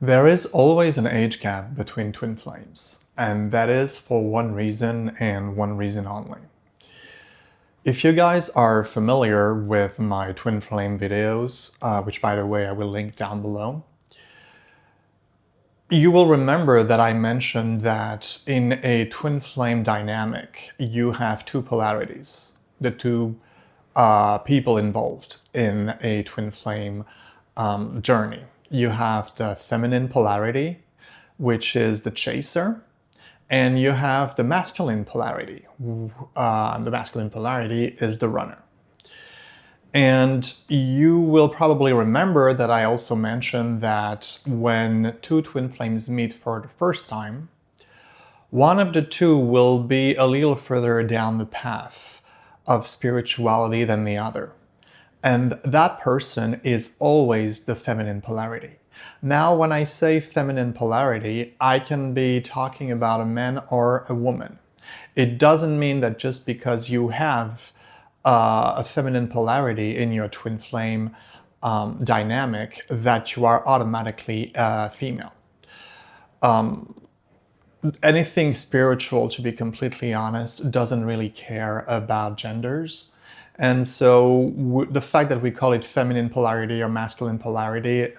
There is always an age gap between twin flames, and that is for one reason and one reason only. If you guys are familiar with my twin flame videos, which by the way I will link down below, you will remember that I mentioned that in a twin flame dynamic, you have two polarities, the two people involved in a twin flame journey. You have the feminine polarity, which is the chaser, and you have the masculine polarity. The masculine polarity is the runner. And you will probably remember that I also mentioned that when two twin flames meet for the first time, one of the two will be a little further down the path of spirituality than the other. And that person is always the feminine polarity. Now, when I say feminine polarity, I can be talking about a man or a woman. It doesn't mean that just because you have a feminine polarity in your twin flame dynamic that you are automatically female. Anything spiritual, to be completely honest, doesn't really care about genders. And so the fact that we call it feminine polarity or masculine polarity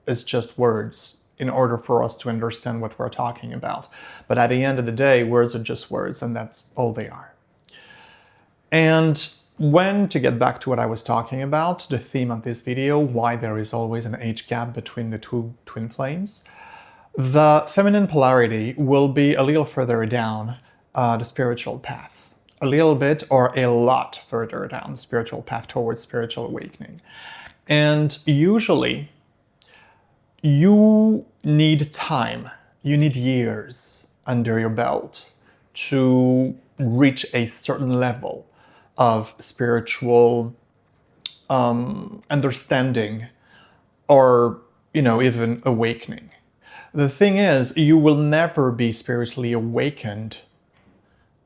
is just words in order for us to understand what we're talking about. But at the end of the day, words are just words, and that's all they are. And to get back to what I was talking about, the theme of this video, why there is always an age gap between the two twin flames, the feminine polarity will be a little further down the spiritual path. A little bit or a lot further down the spiritual path towards spiritual awakening. And usually, you need time, you need years under your belt to reach a certain level of spiritual understanding or, even awakening. The thing is, you will never be spiritually awakened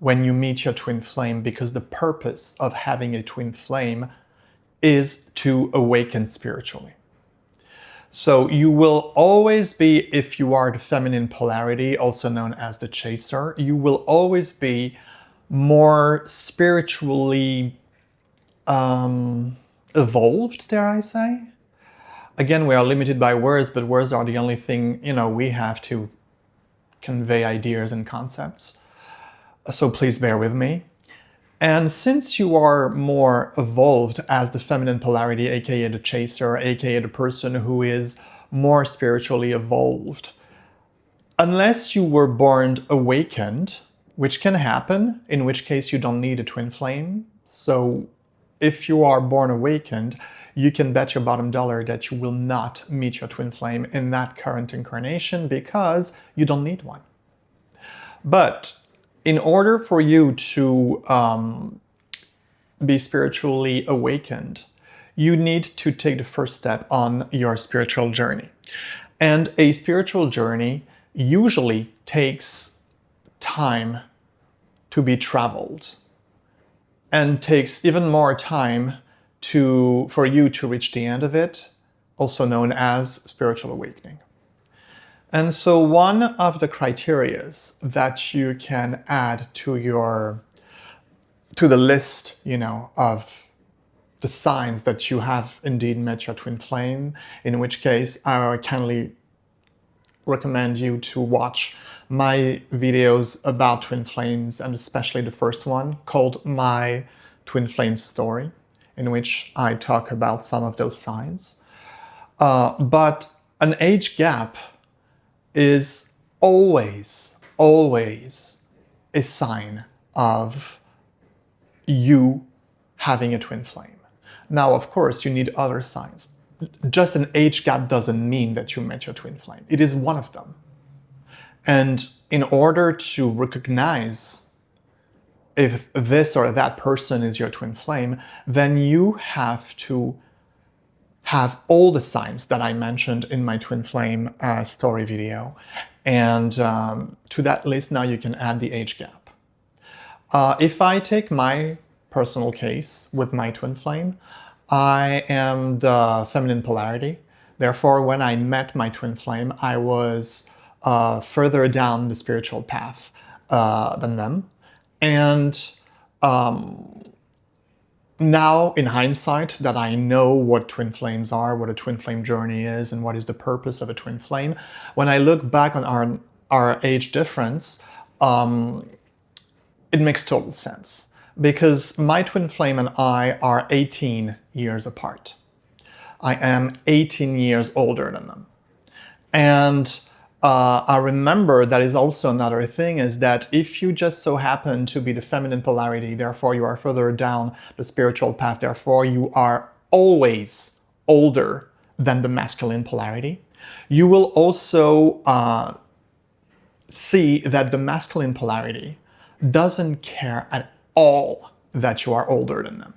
when you meet your twin flame, because the purpose of having a twin flame is to awaken spiritually. So you will always be, if you are the feminine polarity, also known as the chaser, you will always be more spiritually evolved, dare I say. Again, we are limited by words, but words are the only thing, we have to convey ideas and concepts. So please bear with me. And since you are more evolved as the feminine polarity, aka the chaser, aka the person who is more spiritually evolved, unless you were born awakened, which can happen, in which case you don't need a twin flame. So if you are born awakened, you can bet your bottom dollar that you will not meet your twin flame in that current incarnation because you don't need one. But in order for you to be spiritually awakened, you need to take the first step on your spiritual journey. And a spiritual journey usually takes time to be traveled and takes even more time for you to reach the end of it, also known as spiritual awakening. And so one of the criterias that you can add to the list, of the signs that you have indeed met your twin flame, in which case I kindly recommend you to watch my videos about twin flames, and especially the first one called My Twin Flame Story, in which I talk about some of those signs. But an age gap is always a sign of you having a twin flame. Now, of course, you need other signs. Just an age gap doesn't mean that you met your twin flame. It is one of them. And in order to recognize if this or that person is your twin flame, then you have to have all the signs that I mentioned in my twin flame story video. And to that list now you can add the age gap. If I take my personal case with my twin flame, I am the feminine polarity. Therefore, when I met my twin flame, I was further down the spiritual path than them. And now, in hindsight, that I know what twin flames are, what a twin flame journey is, and what is the purpose of a twin flame, when I look back on our age difference, it makes total sense. Because my twin flame and I are 18 years apart. I am 18 years older than them. And I remember that is also another thing, is that if you just so happen to be the feminine polarity, therefore you are further down the spiritual path, therefore you are always older than the masculine polarity, you will also see that the masculine polarity doesn't care at all that you are older than them.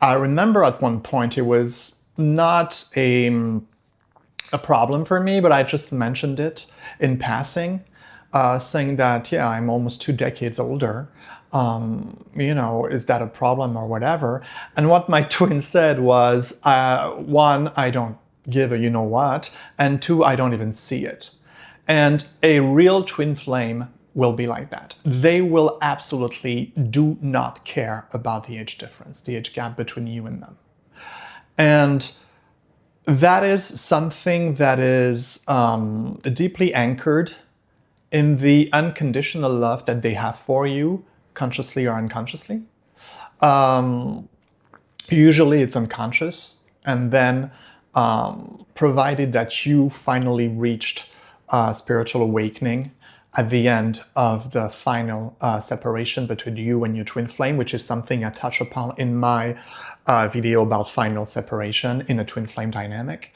I remember at one point it was not a problem for me, but I just mentioned it in passing, saying that, yeah, I'm almost 2 decades older. Is that a problem or whatever? And what my twin said was, one, I don't give a you know what, and two, I don't even see it. And a real twin flame will be like that. They will absolutely do not care about the age difference, the age gap between you and them. And that is something that is deeply anchored in the unconditional love that they have for you, consciously or unconsciously. Usually it's unconscious, and then provided that you finally reached spiritual awakening at the end of the final separation between you and your twin flame, which is something I touch upon in my video about final separation in a twin flame dynamic.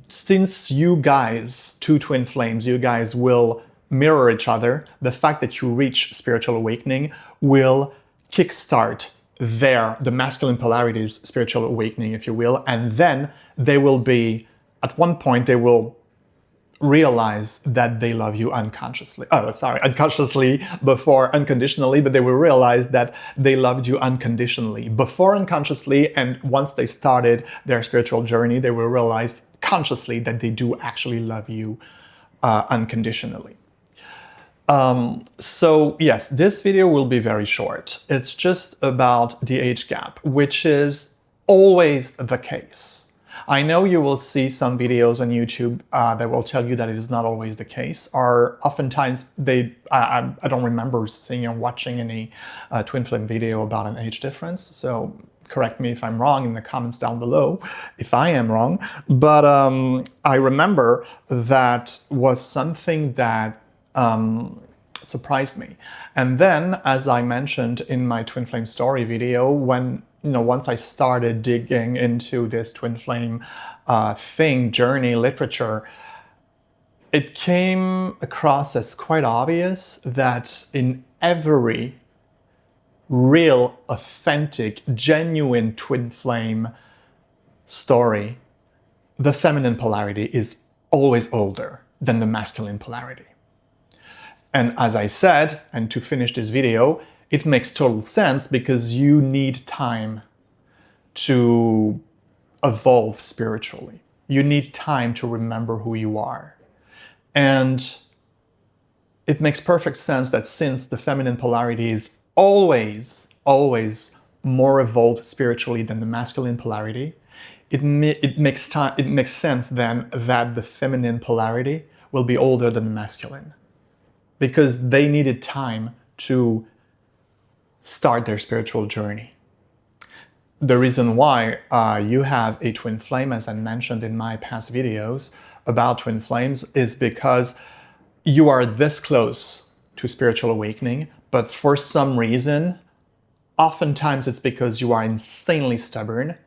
Since you guys, two twin flames, you guys will mirror each other, the fact that you reach spiritual awakening will kickstart the masculine polarity's spiritual awakening, if you will, and then they will be, at one point, they will realize that they love you unconsciously. Unconsciously before unconditionally, but they will realize that they loved you unconditionally before unconsciously, and once they started their spiritual journey, they will realize consciously that they do actually love you unconditionally. So yes, this video will be very short. It's just about the age gap, which is always the case. I know you will see some videos on YouTube that will tell you that it is not always the case, or oftentimes I don't remember seeing or watching any twin flame video about an age difference, so correct me if I'm wrong in the comments down below, if I am wrong. But I remember that was something that surprised me. And then, as I mentioned in my twin flame story video, when once I started digging into this twin flame journey literature, it came across as quite obvious that in every real, authentic, genuine twin flame story, the feminine polarity is always older than the masculine polarity. And as I said, and to finish this video, it makes total sense because you need time to evolve spiritually. You need time to remember who you are. And it makes perfect sense that since the feminine polarity is always, always more evolved spiritually than the masculine polarity, it makes sense then that the feminine polarity will be older than the masculine, because they needed time to start their spiritual journey. The reason why you have a twin flame, as I mentioned in my past videos about twin flames, is because you are this close to spiritual awakening, but for some reason, oftentimes it's because you are insanely stubborn.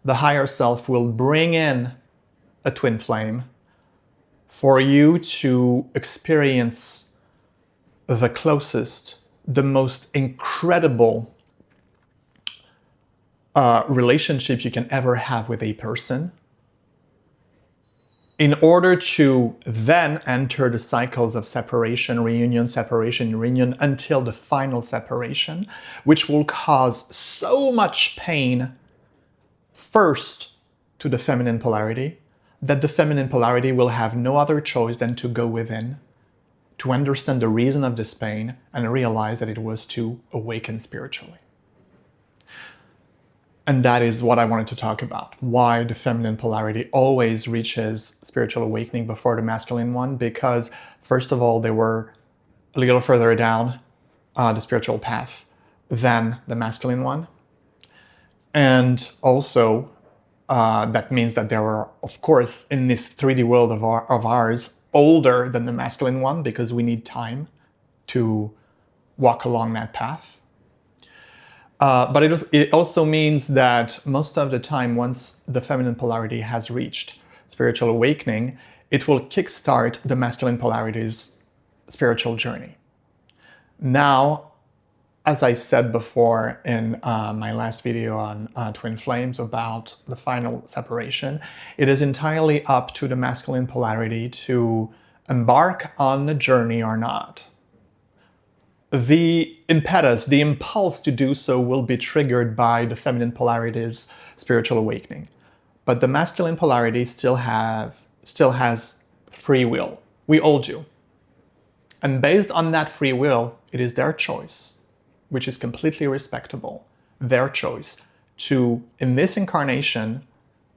The higher self will bring in a twin flame for you to experience the closest, the most incredible relationship you can ever have with a person, in order to then enter the cycles of separation, reunion, until the final separation, which will cause so much pain, first to the feminine polarity, that the feminine polarity will have no other choice than to go within, to understand the reason of this pain, and realize that it was to awaken spiritually. And that is what I wanted to talk about. Why the feminine polarity always reaches spiritual awakening before the masculine one. Because, first of all, they were a little further down the spiritual path than the masculine one. And also, that means that they were, of course, in this 3D world of ours, older than the masculine one, because we need time to walk along that path. But it also means that most of the time, once the feminine polarity has reached spiritual awakening, it will kickstart the masculine polarity's spiritual journey. Now, as I said before in my last video on twin flames about the final separation, it is entirely up to the masculine polarity to embark on the journey or not. The impetus, the impulse to do so will be triggered by the feminine polarity's spiritual awakening. But the masculine polarity still has free will. We all do. And based on that free will, it is their choice, which is completely respectable, their choice to, in this incarnation,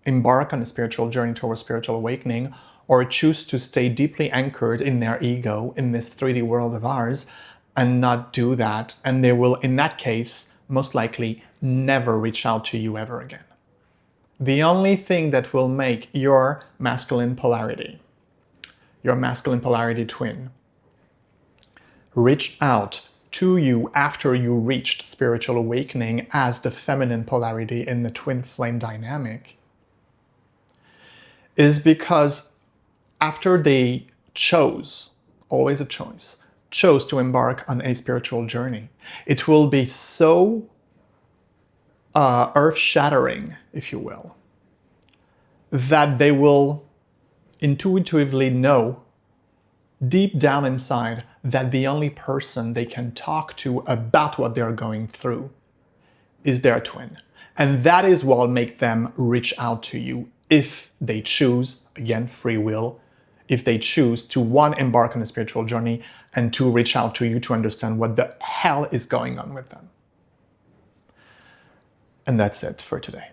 embark on a spiritual journey towards spiritual awakening, or choose to stay deeply anchored in their ego in this 3D world of ours, and not do that, and they will, in that case, most likely never reach out to you ever again. The only thing that will make your masculine polarity twin, reach out to you after you reached spiritual awakening as the feminine polarity in the twin flame dynamic, is because after they chose, always a choice, chose to embark on a spiritual journey, it will be so earth-shattering, if you will, that they will intuitively know deep down inside that the only person they can talk to about what they're going through is their twin. And that is what will make them reach out to you if they choose, again, free will, if they choose to, one, embark on a spiritual journey, and two, reach out to you to understand what the hell is going on with them. And that's it for today.